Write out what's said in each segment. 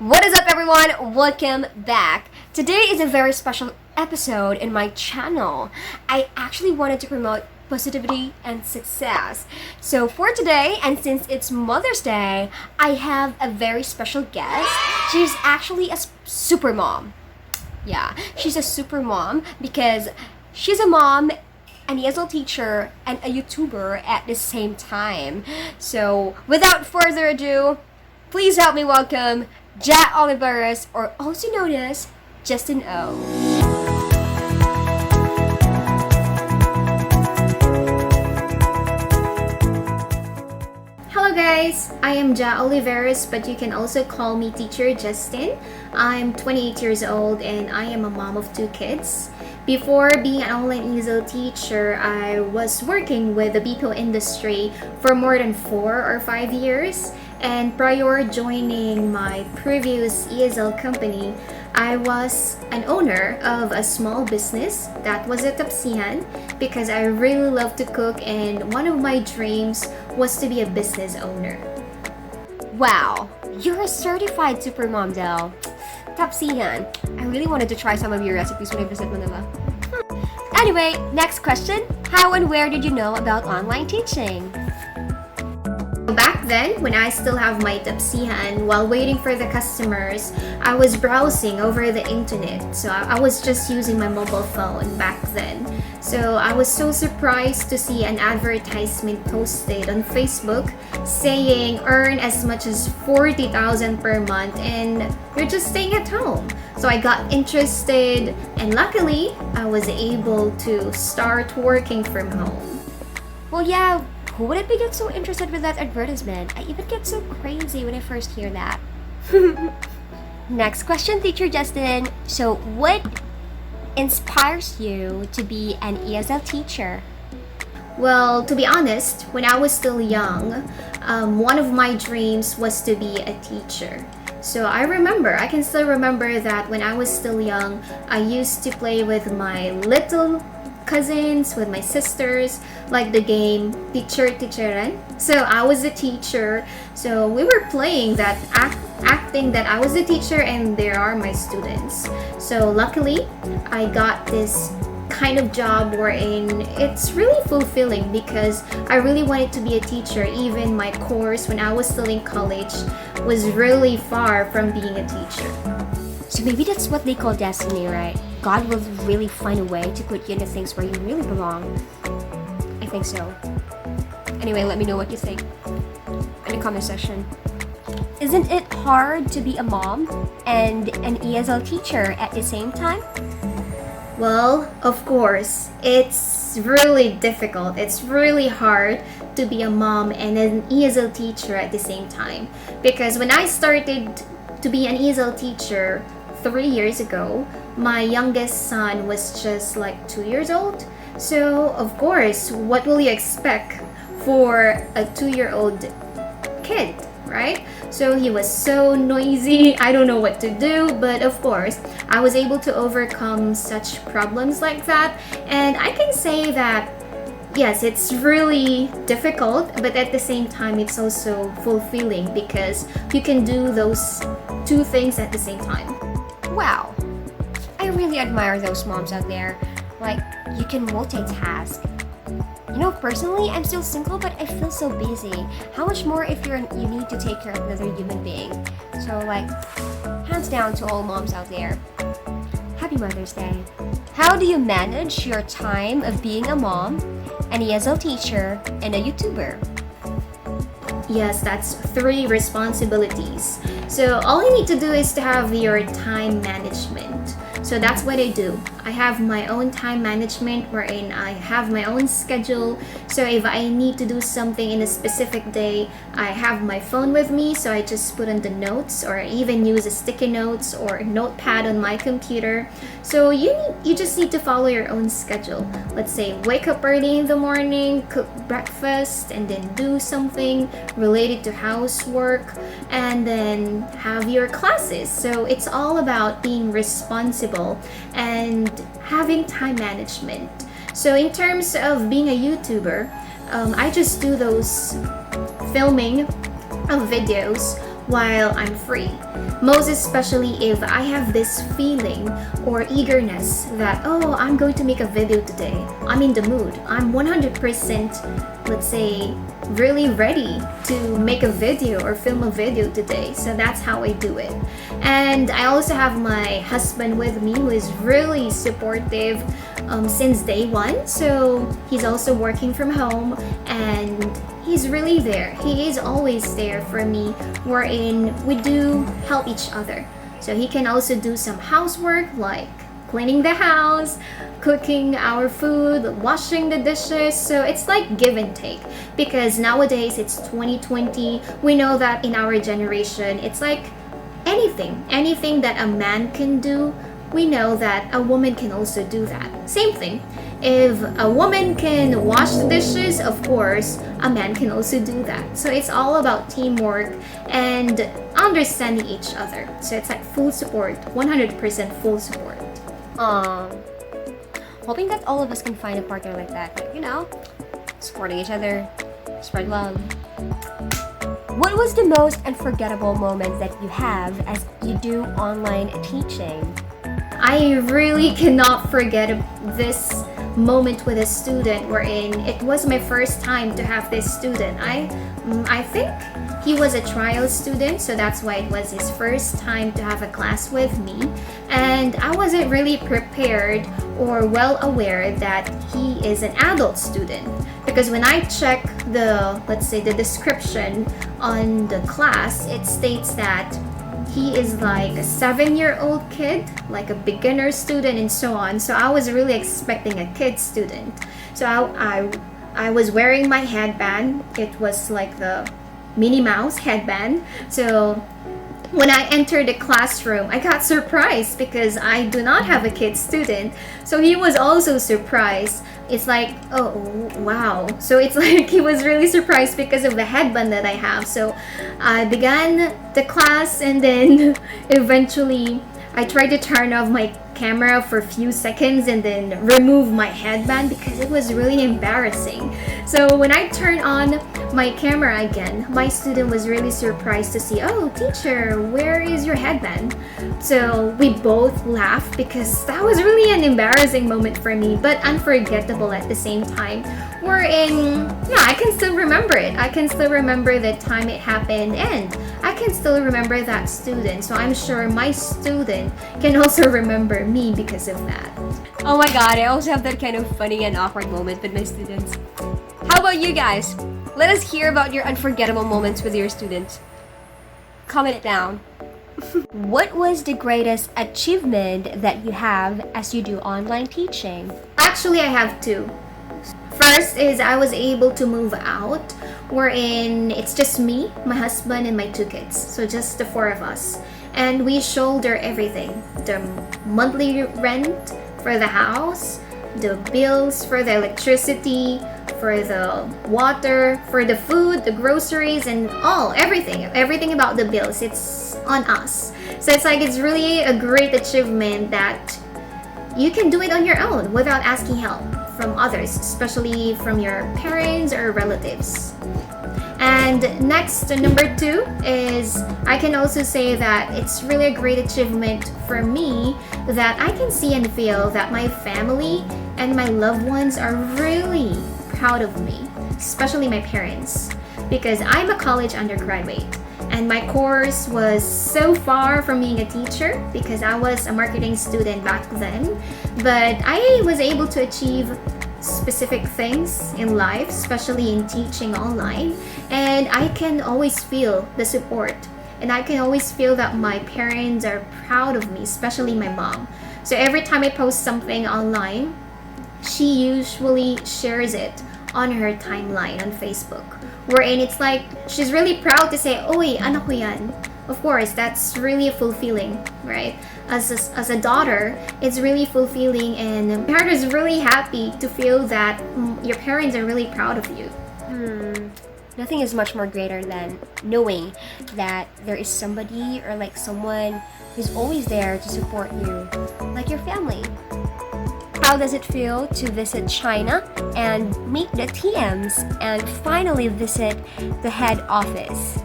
What is up, everyone? Welcome back. Today is a very special episode in my channel. I actually wanted to promote positivity and success. So for today, and since it's Mother's Day, I have a very special guest. She's actually a super mom. Yeah, she's a super mom because she's a mom, an ESL teacher, and a YouTuber at the same time. So without further ado, please help me welcome JHA OLIVEROS, or also known as Justin O. Hello guys, I am JHA OLIVEROS, but you can also call me Teacher Justin. I'm 28 years old and I am a mom of 2 kids. Before being an online ESL teacher, I was working with the BPO industry for more than 4 or 5 years. And prior joining my previous ESL company, I was an owner of a small business that was a tapsihan because I really love to cook, and one of my dreams was to be a business owner. Wow, you're a certified super mom, Del. Tapsihan. I really wanted to try some of your recipes when I visit Manila. Anyway, next question. How and where did you know about online teaching? Back then, when I still have my tapsihan, while waiting for the customers, I was browsing over the internet. So I was just using my mobile phone back then. So I was so surprised to see an advertisement posted on Facebook saying earn as much as 40,000 per month and you're just staying at home. So I got interested, and luckily I was able to start working from home. Well, yeah, who wouldn't be get so interested with that advertisement? I even get so crazy when I first hear that. Next question, Teacher Justin. So what inspires you to be an ESL teacher? Well, to be honest, when I was still young, one of my dreams was to be a teacher. So I can still remember that when I was still young, I used to play with my little cousins, with my sisters, like the game Teacher-Teacheran. So I was a teacher, so we were playing that, acting that I was a teacher and there are my students. So luckily, I got this kind of job wherein it's really fulfilling because I really wanted to be a teacher. Even my course when I was still in college was really far from being a teacher. So maybe that's what they call destiny, right? God will really find a way to put you into things where you really belong. I think so. Anyway, let me know what you think in the comment section. Isn't it hard to be a mom and an ESL teacher at the same time? Well, of course, it's really difficult. It's really hard to be a mom and an ESL teacher at the same time. Because when I started to be an ESL teacher 3 years ago, my youngest son was just like 2 years old. So, of course, what will you expect for a 2-year-old kid, right? So he was so noisy. I don't know what to do, but of course, I was able to overcome such problems like that. And I can say that yes, it's really difficult, but at the same time, it's also fulfilling because you can do those 2 things at the same time. Wow, I really admire those moms out there. Like, you can multitask. You know, personally, I'm still single, but I feel so busy. How much more if you need to take care of another human being? So, like, hands down to all moms out there. Happy Mother's Day. How do you manage your time of being a mom, an ESL teacher, and a YouTuber? Yes, that's 3 responsibilities. So all you need to do is to have your time management. So that's what I do. I have my own time management wherein I have my own schedule. So if I need to do something in a specific day, I have my phone with me, so I just put on the notes, or even use a sticky notes or a notepad on my computer. So you just need to follow your own schedule. Let's say wake up early in the morning, cook breakfast, and then do something related to housework, and then have your classes. So it's all about being responsible and having time management. So in terms of being a YouTuber, I just do those filming of videos while I'm free. Most especially if I have this feeling or eagerness that, oh, I'm going to make a video today. I'm in the mood. I'm 100%, let's say, really ready to make a video or film a video today. So that's how I do it. And I also have my husband with me who is really supportive since day one. So he's also working from home and he's really there. He is always there for me, wherein we do help each other. So he can also do some housework like cleaning the house, cooking our food, washing the dishes. So it's like give and take, because nowadays it's 2020. We know that in our generation, it's like anything that a man can do, we know that a woman can also do that. Same thing. If a woman can wash the dishes, of course, a man can also do that. So it's all about teamwork and understanding each other. So it's like full support, 100% full support. Hoping that all of us can find a partner like that. Like, you know, supporting each other, spread love. What was the most unforgettable moment that you have as you do online teaching? I really cannot forget this moment with a student wherein it was my first time to have this student. I think he was a trial student, so that's why it was his first time to have a class with me, and I wasn't really prepared or well aware that he is an adult student, because when I check the, let's say, the description on the class, it states that he is like a 7-year-old kid, like a beginner student and so on. So I was really expecting a kid student. So I was wearing my headband. It was like the Minnie Mouse headband. So when I entered the classroom, I got surprised because I do not have a kid student. So he was also surprised. It's like, oh wow. So it's like he was really surprised because of the headband that I have. So I began the class, and then eventually I tried to turn off my camera for a few seconds and then remove my headband because it was really embarrassing. So when I turned on my camera again, my student was really surprised to see, oh teacher, where is your headband? So we both laughed because that was really an embarrassing moment for me, but unforgettable at the same time. I can still remember it. I can still remember the time it happened, and I can still remember that student. So I'm sure my student can also remember me because of that. Oh my god, I also have that kind of funny and awkward moment with my students. How about you guys? Let us hear about your unforgettable moments with your students. Comment it down. What was the greatest achievement that you have as you do online teaching? Actually, I have two. First is I was able to move out, wherein it's just me, my husband, and my 2 kids. So just the 4 of us. And we shoulder everything. The monthly rent for the house, the bills for the electricity, for the water, for the food, the groceries, and everything about the bills. It's on us. So it's like it's really a great achievement that you can do it on your own without asking help from others, especially from your parents or relatives. And next, number 2 is I can also say that it's really a great achievement for me that I can see and feel that my family and my loved ones are really proud of me, especially my parents, because I'm a college undergraduate and my course was so far from being a teacher because I was a marketing student back then, but I was able to achieve specific things in life, especially in teaching online, and I can always feel the support, and I can always feel that my parents are proud of me, especially my mom. So every time I post something online, she usually shares it on her timeline on Facebook, wherein it's like she's really proud to say, "Oy, anak ko yan." Of course, that's really fulfilling, right? As a daughter, it's really fulfilling, and parent is really happy to feel that your parents are really proud of you. Nothing is much more greater than knowing that there is somebody or like someone who's always there to support you, like your family. How does it feel to visit China and meet the TMs and finally visit the head office?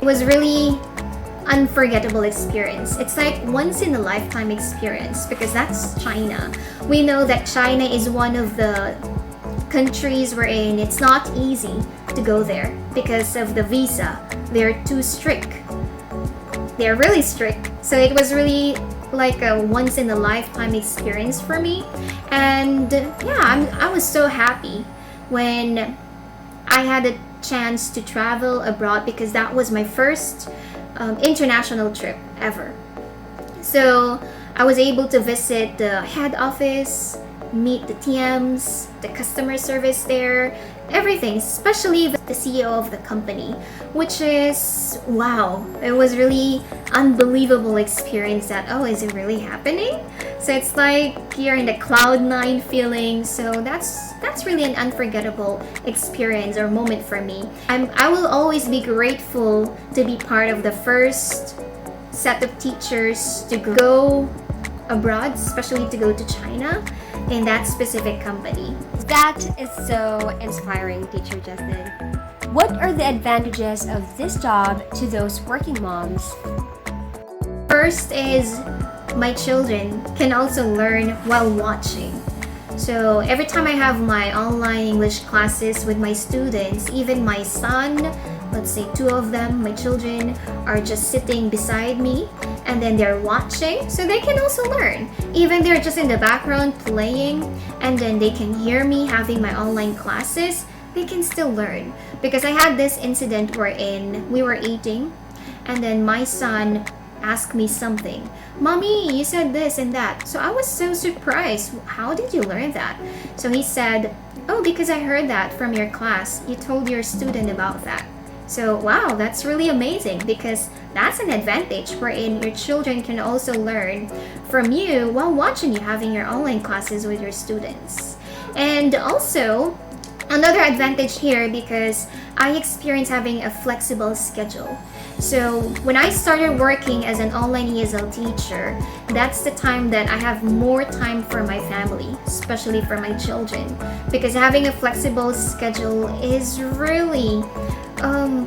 was really unforgettable experience. It's like once in a lifetime experience because that's China. We know that China is one of the countries wherein it's not easy to go there because of the visa. They're too strict. They're really strict. So it was really like a once in a lifetime experience for me. And yeah, I was so happy when I had a chance to travel abroad because that was my first international trip ever. So I was able to visit the head office, meet the TMs, the customer service there, everything, especially the CEO of the company, which is wow. It was really unbelievable experience that, oh, is it really happening? So it's like you're in the cloud nine feeling. So that's really an unforgettable experience or moment for me. I will always be grateful to be part of the first set of teachers to go abroad, especially to go to China in that specific company. That is so inspiring, Teacher Justin. What are the advantages of this job to those working moms? First is my children can also learn while watching. So every time I have my online English classes with my students, even my son, let's say two of them, my children, are just sitting beside me and then they're watching, so they can also learn. Even they're just in the background playing and then they can hear me having my online classes, they can still learn. Because I had this incident wherein we were eating and then my son asked me something. Mommy, you said this and that. So I was so surprised. How did you learn that? So he said, oh, because I heard that from your class. You told your student about that. So wow, that's really amazing because that's an advantage wherein your children can also learn from you while watching you having your online classes with your students. And also, another advantage here because I experience having a flexible schedule. So when I started working as an online ESL teacher, that's the time that I have more time for my family, especially for my children. Because having a flexible schedule is really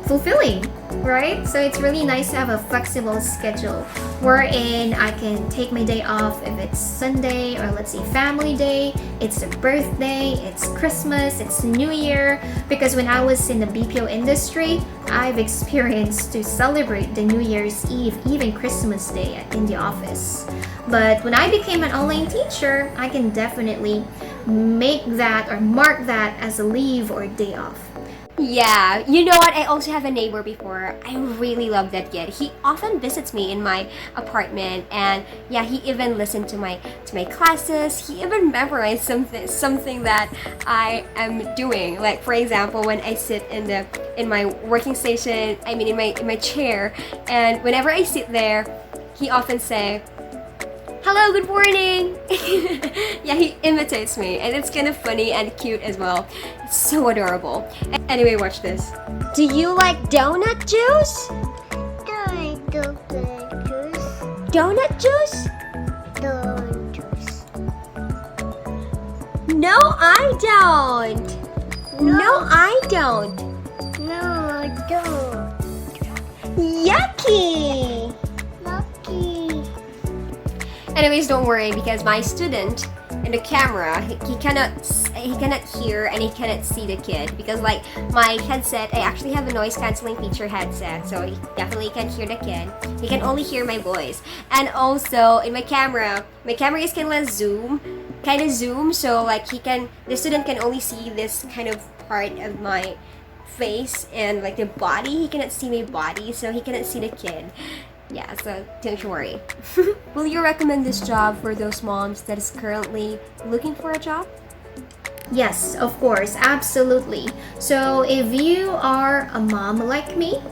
fulfilling, right? So it's really nice to have a flexible schedule wherein I can take my day off if it's Sunday or let's say family day, it's a birthday, it's Christmas, it's New Year. Because when I was in the BPO industry, I've experienced to celebrate the New Year's Eve, even Christmas Day in the office. But when I became an online teacher, I can definitely make that or mark that as a leave or day off. Yeah, you know what? I also have a neighbor before. I really love that kid. He often visits me in my apartment, and yeah, he even listened to my classes. He even memorized something that I am doing. Like for example, when I sit in my working station, I mean in my chair, and whenever I sit there, he often say, "Hello, good morning." Yeah, he imitates me, and it's kind of funny and cute as well. It's so adorable. Anyway, watch this. Do you like donut juice? Donut juice? Don't juice. No, I don't. No, I don't. No, don't. Yucky. Lucky. Anyways, don't worry because my student in the camera, he cannot hear and he cannot see the kid because like my headset, I actually have a noise cancelling feature headset, so he definitely can't hear the kid. He can only hear my voice. And also in my camera is kind of zoom, so like the student can only see this kind of part of my face and like the body. He cannot see my body, so he cannot see the kid. Yeah, so don't you worry. Will you recommend this job for those moms that is currently looking for a job? Yes, of course, absolutely. So if you are a mom like me,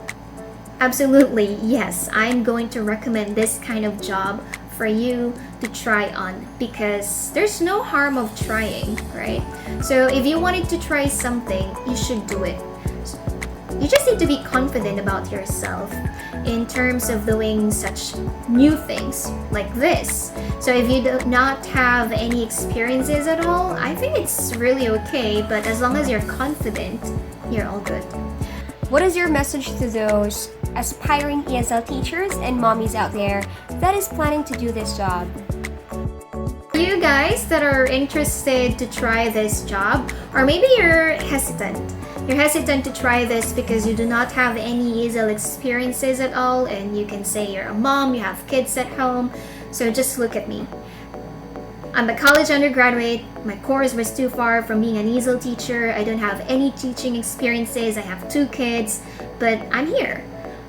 absolutely, yes, I'm going to recommend this kind of job for you to try on because there's no harm of trying, right? So if you wanted to try something, you should do it. You just need to be confident about yourself in terms of doing such new things like this. So if you do not have any experiences at all, I think it's really okay, but as long as you're confident, you're all good. What is your message to those aspiring ESL teachers and mommies out there that is planning to do this job. You guys that are interested to try this job, or maybe you're hesitant. You're hesitant to try this because you do not have any ESL experiences at all, and you can say you're a mom, you have kids at home. So just look at me. I'm a college undergraduate. My course was too far from being an ESL teacher. I don't have any teaching experiences. I have 2 kids, but I'm here.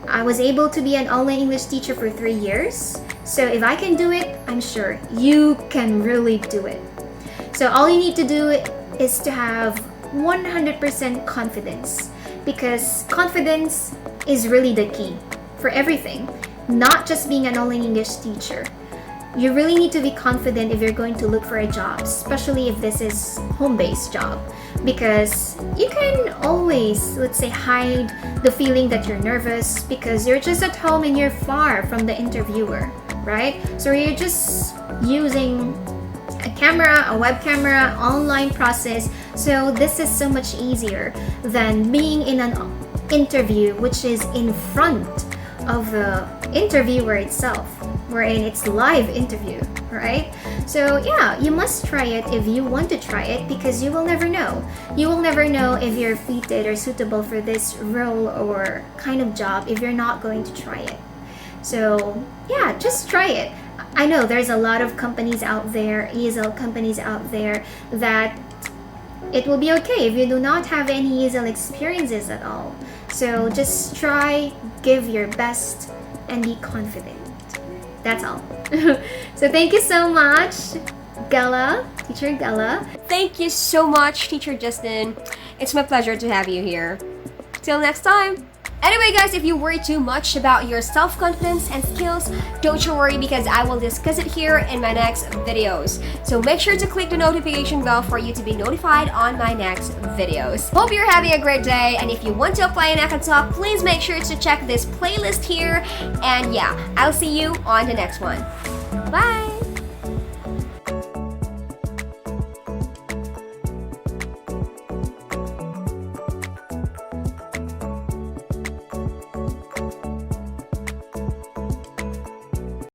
I was able to be an online English teacher for 3 years. So if I can do it, I'm sure you can really do it. So all you need to do is to have 100% confidence, because confidence is really the key for everything, not just being an online English teacher. You really need to be confident if you're going to look for a job, especially if this is home-based job, because you can always, let's say, hide the feeling that you're nervous because you're just at home and you're far from the interviewer, right? So you're just using a camera, a web camera, online process. So this is so much easier than being in an interview which is in front of the interviewer itself, wherein it's live interview, right? So yeah, you must try it if you want to try it, because you will never know. You will never know if you're fitted or suitable for this role or kind of job if you're not going to try it. So yeah, just try it. I know there's a lot of companies out there, ESL companies out there, that it will be okay if you do not have any ESL experiences at all. So just try, give your best, and be confident. That's all. So thank you so much, Guela, Teacher Guela. Thank you so much, Teacher Justin. It's my pleasure to have you here. Till next time. Anyway guys, if you worry too much about your self-confidence and skills, don't you worry, because I will discuss it here in my next videos. So make sure to click the notification bell for you to be notified on my next videos. Hope you're having a great day, and if you want to apply in Talk, please make sure to check this playlist here. And yeah, I'll see you on the next one. Bye!